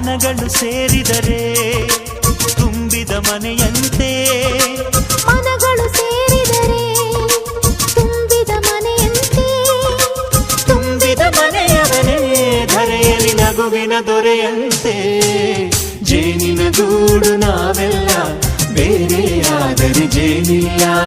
ಮನಗಳು ಸೇರಿದರೆ ತುಂಬಿದ ಮನೆಯಂತೆ, ಮನಗಳು ಸೇರಿದರೆ ತುಂಬಿದ ಮನೆಯಂತೆ, ತುಂಬಿದ ಮನೆಯವನೇ ಧರೆಯಲ್ಲಿ ನಗುವಿನ ದೊರೆಯಂತೆ. ಜೇನಿನ ಗೂಡು ನಾವೆಲ್ಲ, ಬೇರೆಯಾದರೆ ಜೇನಿಲ್ಲ.